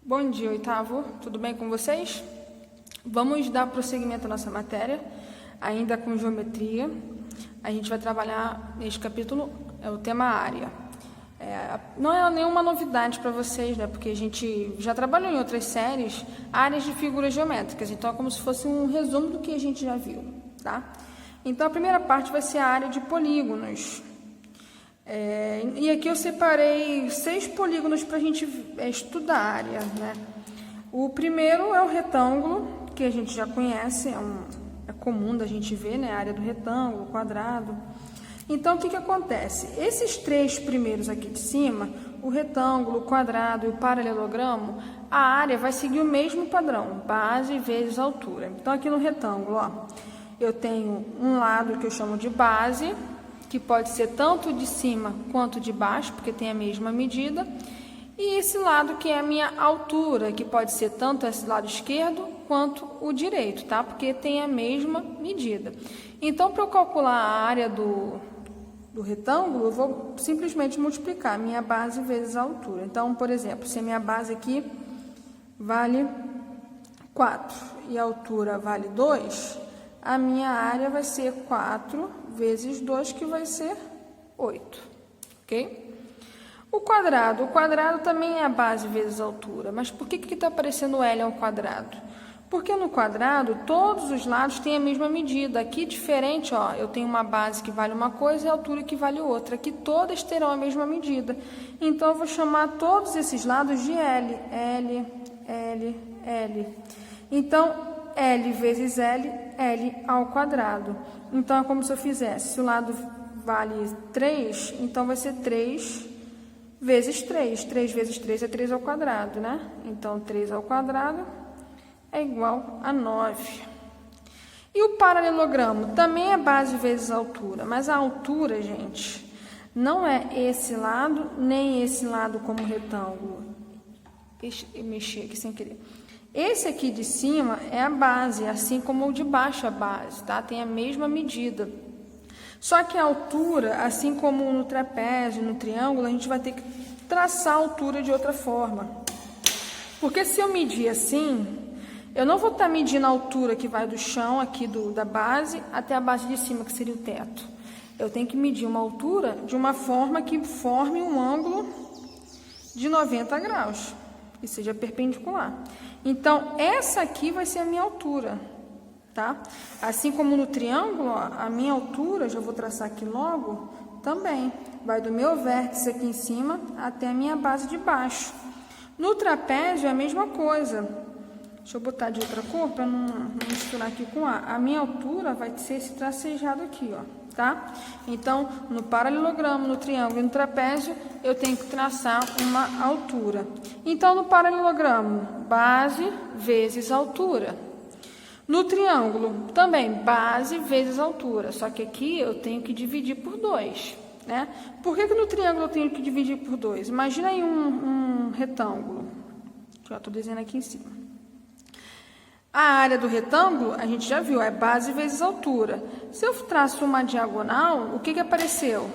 Bom dia, oitavo. Tudo bem com vocês? Vamos dar prosseguimento à nossa matéria, ainda com geometria. A gente vai trabalhar neste capítulo, o tema área. Não é nenhuma novidade para vocês, né? Porque a gente já trabalhou em outras séries, áreas de figuras geométricas. Então, é como se fosse um resumo do que a gente já viu, tá? Então, a primeira parte vai ser a área de polígonos. E aqui eu separei 6 polígonos para a gente estudar a área, né? O primeiro é o retângulo, que a gente já conhece, é comum da gente ver, né? A área do retângulo, quadrado. Então, o que acontece? Esses 3 primeiros aqui de cima, o retângulo, o quadrado e o paralelogramo, a área vai seguir o mesmo padrão, base vezes altura. Então, aqui no retângulo, ó, eu tenho um lado que eu chamo de base, que pode ser tanto de cima quanto de baixo, porque tem a mesma medida, e esse lado que é a minha altura, que pode ser tanto esse lado esquerdo quanto o direito, tá? Porque tem a mesma medida. Então, para eu calcular a área do retângulo, eu vou simplesmente multiplicar a minha base vezes a altura. Então, por exemplo, se a minha base aqui vale 4 e a altura vale 2, a minha área vai ser 4 vezes 2, que vai ser 8, ok? O quadrado também é a base vezes a altura, mas por que está aparecendo L ao quadrado? Porque no quadrado, todos os lados têm a mesma medida. Aqui, diferente, ó, eu tenho uma base que vale uma coisa e a altura que vale outra. Aqui, todas terão a mesma medida. Então, eu vou chamar todos esses lados de L. L, L, L. Então, L vezes L, L ao quadrado. Então, é como se eu fizesse, se o lado vale 3, então vai ser 3 vezes 3. 3 vezes 3 é 3 ao quadrado, né? Então, 3 ao quadrado é igual a 9. E o paralelogramo também é base vezes altura, mas a altura, gente, não é esse lado, nem esse lado como retângulo. Deixa eu mexer aqui sem querer. Esse aqui de cima é a base, assim como o de baixo é a base, tá? Tem a mesma medida. Só que a altura, assim como no trapézio, no triângulo, a gente vai ter que traçar a altura de outra forma. Porque se eu medir assim, eu não vou estar medindo a altura que vai do chão, aqui da base, até a base de cima, que seria o teto. Eu tenho que medir uma altura de uma forma que forme um ângulo de 90 graus, que seja perpendicular. Então, essa aqui vai ser a minha altura, tá? Assim como no triângulo, ó, a minha altura, já vou traçar aqui logo, também vai do meu vértice aqui em cima até a minha base de baixo. No trapézio é a mesma coisa. Deixa eu botar de outra cor para não misturar aqui com A minha altura vai ser esse tracejado aqui, ó, tá? Então, no paralelogramo, no triângulo e no trapézio, eu tenho que traçar uma altura. Então, no paralelogramo, base vezes altura. No triângulo, também, base vezes altura. Só que aqui eu tenho que dividir por 2, né? Por que no triângulo eu tenho que dividir por 2? Imagina aí um retângulo. Já estou desenhando aqui em cima. A área do retângulo, a gente já viu, é base vezes altura. Se eu traço uma diagonal, o que apareceu?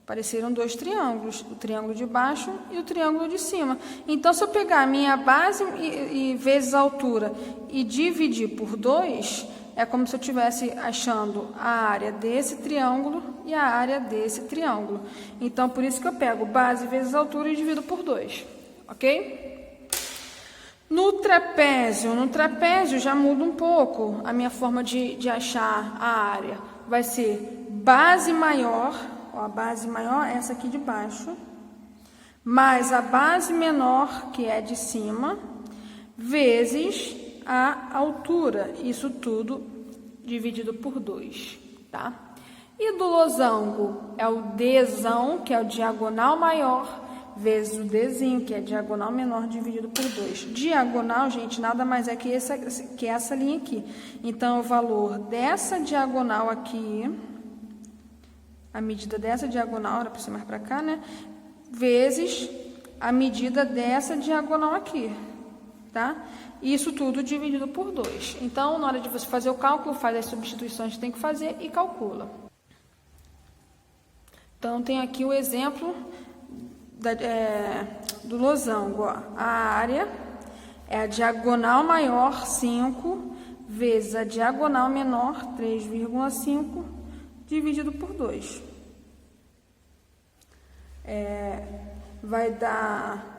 Apareceram 2 triângulos, o triângulo de baixo e o triângulo de cima. Então, se eu pegar a minha base e vezes a altura e dividir por 2, é como se eu estivesse achando a área desse triângulo e a área desse triângulo. Então, por isso que eu pego base vezes altura e divido por 2, ok? No trapézio já muda um pouco a minha forma de achar a área. Vai ser base maior, ó, a base maior é essa aqui de baixo, mais a base menor, que é de cima, vezes a altura. Isso tudo dividido por 2, tá? E do losango é o Dzão, que é o diagonal maior, vezes o Dzinho, que é diagonal menor, dividido por 2. Diagonal, gente, nada mais é que essa linha aqui. Então, o valor dessa diagonal aqui, a medida dessa diagonal, era para ser mais para cá, né? Vezes a medida dessa diagonal aqui, tá? Isso tudo dividido por 2. Então, na hora de você fazer o cálculo, faz as substituições que tem que fazer e calcula. Então, tem aqui o exemplo do losango, ó. A área é a diagonal maior, 5, vezes a diagonal menor, 3,5, dividido por 2. Vai dar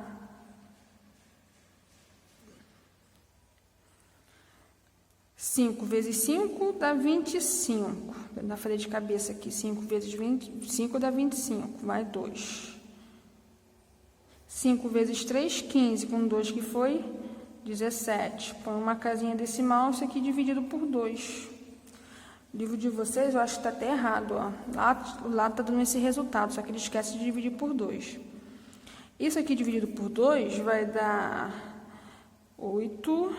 5 vezes 5 dá 25. Eu não falei de cabeça aqui. 5 vezes 25 dá 25. Vai 2. 5 vezes 3, 15. Com 2 que foi 17. Põe uma casinha decimal. Isso aqui dividido por 2. O livro de vocês eu acho que está até errado. Ó. Lá está dando esse resultado. Só que ele esquece de dividir por 2. Isso aqui dividido por 2 vai dar 8,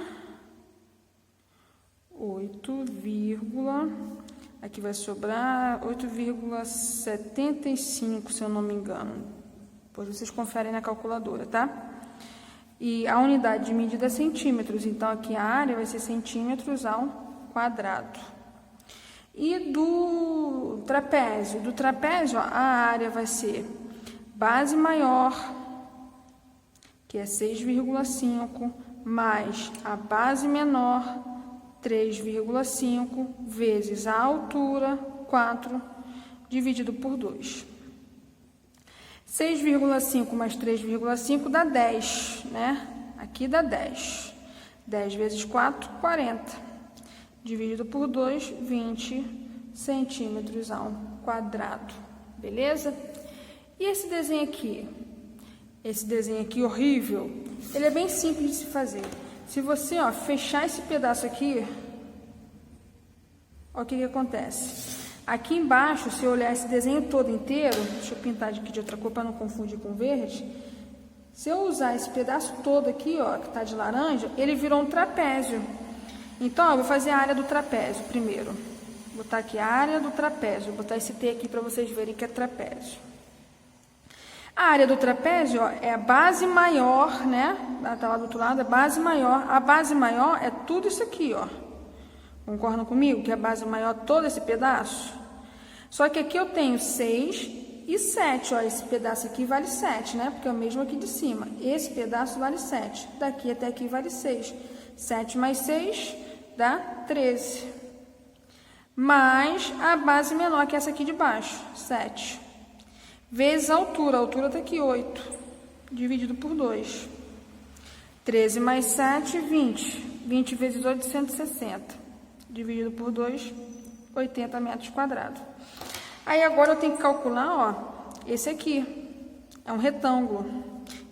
aqui vai sobrar 8,75, se eu não me engano. Depois vocês conferem na calculadora, tá? E a unidade de medida é centímetros, então aqui a área vai ser centímetros ao quadrado. E do trapézio? Do trapézio, ó, a área vai ser base maior, que é 6,5, mais a base menor, 3,5, vezes a altura, 4, dividido por 2. 6,5 mais 3,5 dá 10, né? Aqui dá 10. 10 vezes 4, 40. Dividido por 2, 20 centímetros ao quadrado. Beleza? E esse desenho aqui? Esse desenho aqui horrível, ele é bem simples de se fazer. Se você, ó, fechar esse pedaço aqui, ó, o que acontece? Aqui embaixo, se eu olhar esse desenho todo inteiro, deixa eu pintar aqui de outra cor para não confundir com verde. Se eu usar esse pedaço todo aqui, ó, que está de laranja, ele virou um trapézio. Então, ó, eu vou fazer a área do trapézio primeiro. Vou botar aqui a área do trapézio, vou botar esse T aqui para vocês verem que é trapézio. A área do trapézio, ó, é a base maior, né? Tá lá do outro lado, a base maior. A base maior é tudo isso aqui, ó. Concordam comigo que a base maior é todo esse pedaço? Só que aqui eu tenho 6 e 7, ó. Esse pedaço aqui vale 7, né? Porque é o mesmo aqui de cima. Esse pedaço vale 7. Daqui até aqui vale 6. 7 mais 6 dá 13. Mais a base menor, que é essa aqui de baixo, 7. Vezes a altura está aqui, 8, dividido por 2. 13 mais 7, 20. 20 vezes 8, 160. Dividido por 2, 80 metros quadrados. Aí agora eu tenho que calcular, ó, esse aqui. É um retângulo.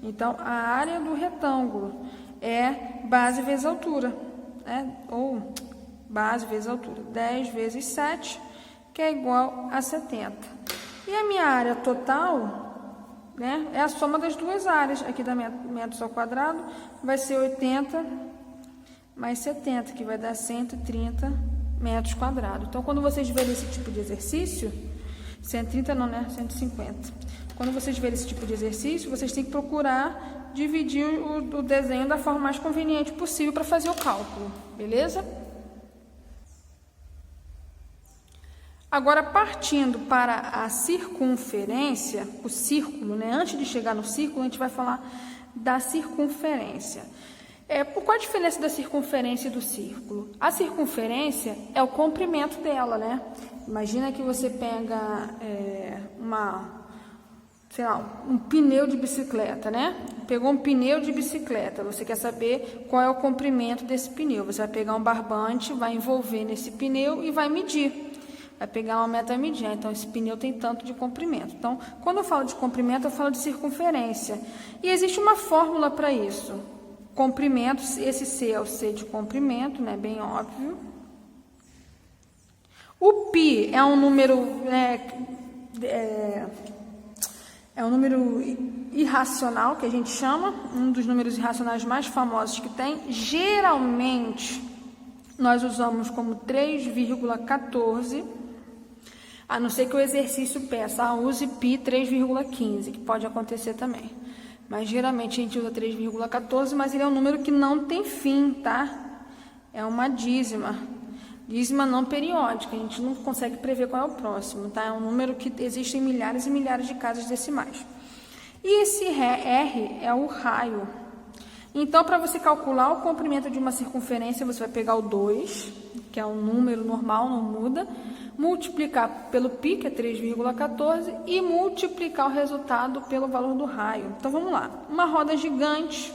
Então, a área do retângulo é base vezes altura, né? Ou base vezes altura. 10 vezes 7, que é igual a 70. E a minha área total, né, é a soma das duas áreas. Aqui da metros ao quadrado vai ser 80 mais 70, que vai dar 130 metros quadrados. Então, quando vocês verem esse tipo de exercício, 130 não, né? 150. Quando vocês verem esse tipo de exercício, vocês têm que procurar dividir o desenho da forma mais conveniente possível para fazer o cálculo, beleza? Agora, partindo para a circunferência, o círculo, né? Antes de chegar no círculo, a gente vai falar da circunferência. Qual a diferença da circunferência e do círculo? A circunferência é o comprimento dela, né? Imagina que você pega um pneu de bicicleta, né? Pegou um pneu de bicicleta, você quer saber qual é o comprimento desse pneu. Você vai pegar um barbante, vai envolver nesse pneu e vai medir. Vai pegar uma meta e medir. Então, esse pneu tem tanto de comprimento. Então, quando eu falo de comprimento, eu falo de circunferência. E existe uma fórmula para isso. Comprimento, esse C é o C de comprimento, né? Bem óbvio. O π é um número, é um número irracional, que a gente chama, um dos números irracionais mais famosos que tem. Geralmente, nós usamos como 3,14, a não ser que o exercício peça, use π 3,15, que pode acontecer também. Mas geralmente a gente usa 3,14, mas ele é um número que não tem fim, tá? É uma dízima. Dízima não periódica, a gente não consegue prever qual é o próximo, tá? É um número que existe em milhares e milhares de casas decimais. E esse R é o raio. Então, para você calcular o comprimento de uma circunferência, você vai pegar o 2, que é um número normal, não muda, multiplicar pelo π, que é 3,14, e multiplicar o resultado pelo valor do raio. Então, vamos lá. Uma roda gigante.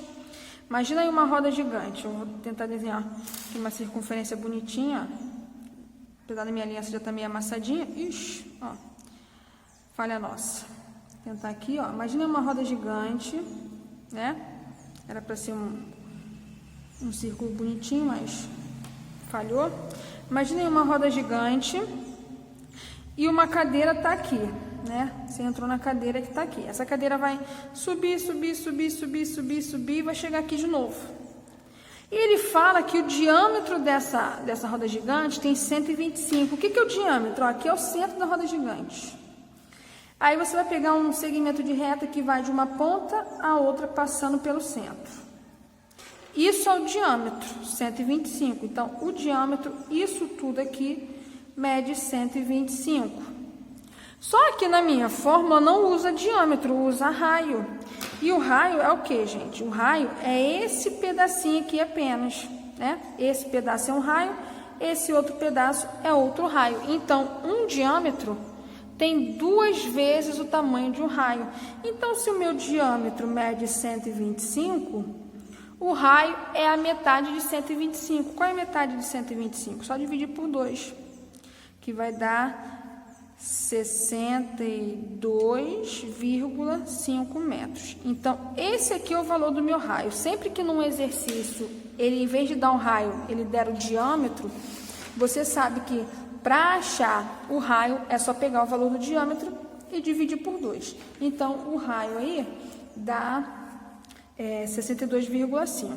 Imagina aí uma roda gigante. Eu vou tentar desenhar aqui uma circunferência bonitinha. Apesar da minha aliança já tá meio amassadinha. Ixi, ó. Falha nossa. Vou tentar aqui, ó. Imagina uma roda gigante, né? Era para ser um círculo bonitinho, mas falhou. Imagina uma roda gigante e uma cadeira tá aqui, né? Você entrou na cadeira que tá aqui. Essa cadeira vai subir, e vai chegar aqui de novo. E ele fala que o diâmetro dessa roda gigante tem 125. O que é o diâmetro? Ó, aqui é o centro da roda gigante. Aí você vai pegar um segmento de reta que vai de uma ponta a outra passando pelo centro. Isso é o diâmetro, 125. Então, o diâmetro, isso tudo aqui, mede 125. Só que na minha fórmula não usa diâmetro, usa raio. E o raio é o que, gente? O raio é esse pedacinho aqui apenas, né? Esse pedaço é um raio, esse outro pedaço é outro raio. Então, um diâmetro tem 2 vezes o tamanho de um raio. Então, se o meu diâmetro mede 125, o raio é a metade de 125. Qual é a metade de 125? Só dividir por 2, que vai dar 62,5 metros. Então, esse aqui é o valor do meu raio. Sempre que num exercício, ele, em vez de dar um raio, ele der o diâmetro, você sabe que para achar o raio, é só pegar o valor do diâmetro e dividir por 2. Então, o raio aí dá 62,5.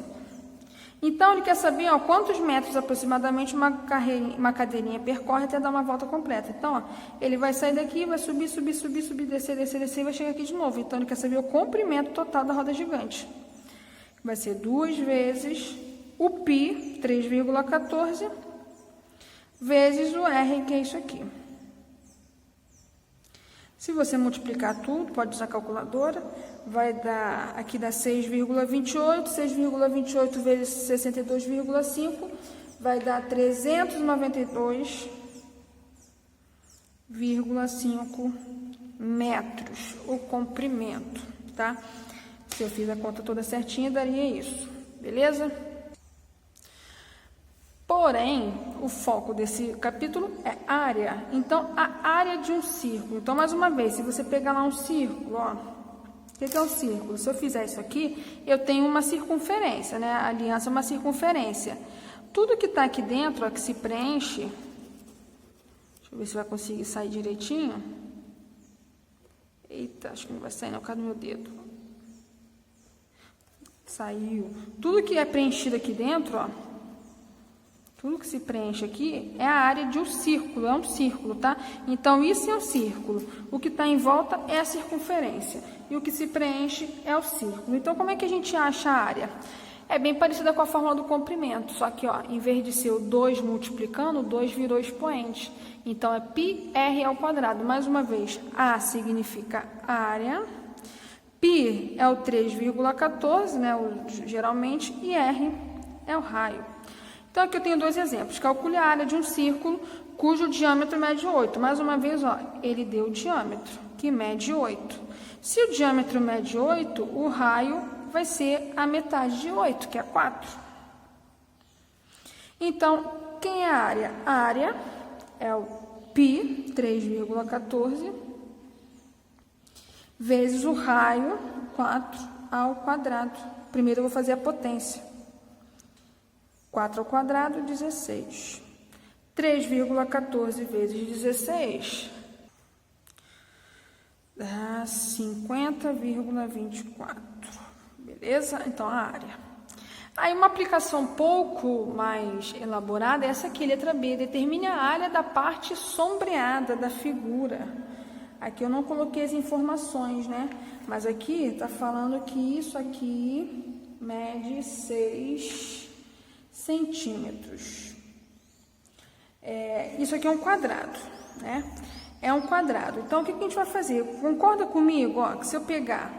Então, ele quer saber, ó, quantos metros aproximadamente uma cadeirinha percorre até dar uma volta completa. Então, ó, ele vai sair daqui, vai subir, descer, e vai chegar aqui de novo. Então, ele quer saber o comprimento total da roda gigante. Vai ser 2 vezes o π, 3,14, vezes o R, que é isso aqui. Se você multiplicar tudo, pode usar a calculadora, vai dar, aqui dá 6,28, 6,28 vezes 62,5, vai dar 392,5 metros, o comprimento, tá? Se eu fiz a conta toda certinha, daria isso, beleza? Porém, o foco desse capítulo é área. Então, a área de um círculo. Então, mais uma vez, se você pegar lá um círculo, ó, o que é um círculo? Se eu fizer isso aqui, eu tenho uma circunferência, né? A aliança é uma circunferência. Tudo que está aqui dentro, ó, que se preenche, deixa eu ver se vai conseguir sair direitinho. Eita, acho que não vai sair não, por causa do meu dedo. Saiu. Tudo que é preenchido aqui dentro, ó, tudo que se preenche aqui é a área de um círculo, é um círculo, tá? Então, isso é o círculo. O que está em volta é a circunferência. E o que se preenche é o círculo. Então, como é que a gente acha a área? É bem parecida com a fórmula do comprimento, só que, ó, em vez de ser o 2 multiplicando, o 2 virou expoente. Então, é πr ao quadrado. Mais uma vez, A significa área, π é o 3,14, né, geralmente, e R é o raio. Então, aqui eu tenho 2 exemplos. Calcule a área de um círculo cujo diâmetro mede 8. Mais uma vez, ó, ele deu o diâmetro, que mede 8. Se o diâmetro mede 8, o raio vai ser a metade de 8, que é 4. Então, quem é a área? A área é o π, 3,14, vezes o raio, 4 ao quadrado. Primeiro eu vou fazer a potência. 4 ao quadrado, 16. 3,14 vezes 16 dá 50,24. Beleza? Então, a área. Aí, uma aplicação um pouco mais elaborada é essa aqui, letra B. Determine a área da parte sombreada da figura. Aqui eu não coloquei as informações, né? Mas aqui está falando que isso aqui mede 6 centímetros. Isso aqui é um quadrado, né? É um quadrado. Então, o que a gente vai fazer? Concorda comigo, ó, que se eu pegar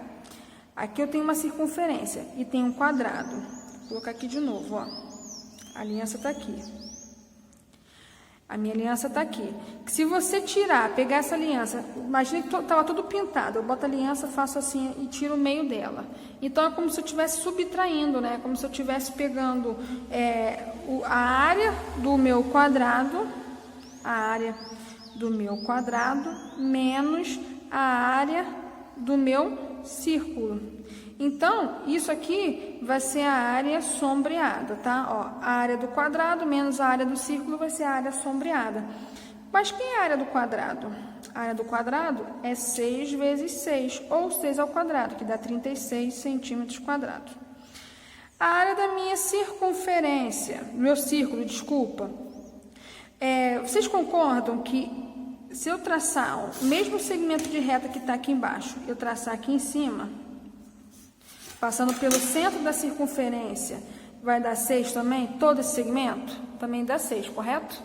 Aqui eu tenho uma circunferência e tenho um quadrado. Vou colocar aqui de novo, ó. A aliança está aqui. A minha aliança está aqui. Se você tirar, pegar essa aliança, imagine que estava tudo pintado. Eu boto a aliança, faço assim e tiro o meio dela. Então, é como se eu estivesse subtraindo, né? Como se eu estivesse pegando a área do meu quadrado, menos a área do meu círculo. Então, isso aqui vai ser a área sombreada, tá? Ó, a área do quadrado menos a área do círculo vai ser a área sombreada. Mas quem é a área do quadrado? A área do quadrado é 6 vezes 6, ou 6 ao quadrado, que dá 36 centímetros quadrados. A área da minha circunferência, meu círculo, desculpa. Vocês concordam que se eu traçar o mesmo segmento de reta que está aqui embaixo, eu traçar aqui em cima, passando pelo centro da circunferência, vai dar 6 também? Todo esse segmento também dá 6, correto?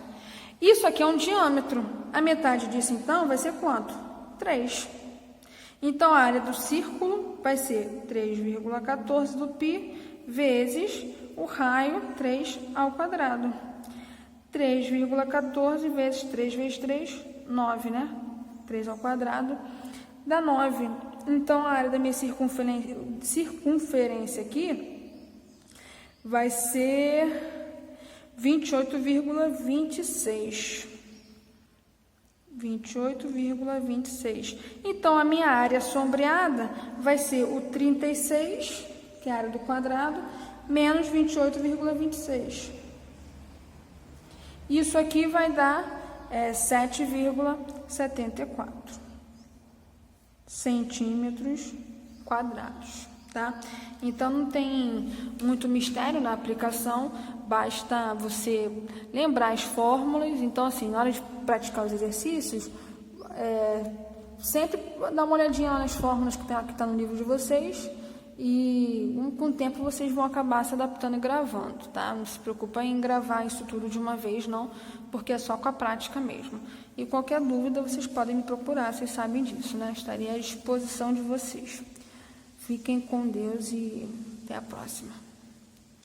Isso aqui é um diâmetro. A metade disso, então, vai ser quanto? 3. Então, a área do círculo vai ser 3,14 do π vezes o raio 3 ao quadrado. 3,14 vezes 3 vezes 3, 9, né? 3 ao quadrado dá 9. Então, a área da minha circunferência aqui vai ser 28,26. 28,26. Então, a minha área sombreada vai ser o 36, que é a área do quadrado, menos 28,26. Isso aqui vai dar 7,74 centímetros quadrados, tá? Então, não tem muito mistério na aplicação, basta você lembrar as fórmulas. Então, assim, na hora de praticar os exercícios, sempre dá uma olhadinha lá nas fórmulas que tá no livro de vocês, e com o tempo vocês vão acabar se adaptando e gravando, tá? Não se preocupa em gravar isso tudo de uma vez, não, porque é só com a prática mesmo. E qualquer dúvida, vocês podem me procurar, vocês sabem disso, né? Estarei à disposição de vocês. Fiquem com Deus e até a próxima.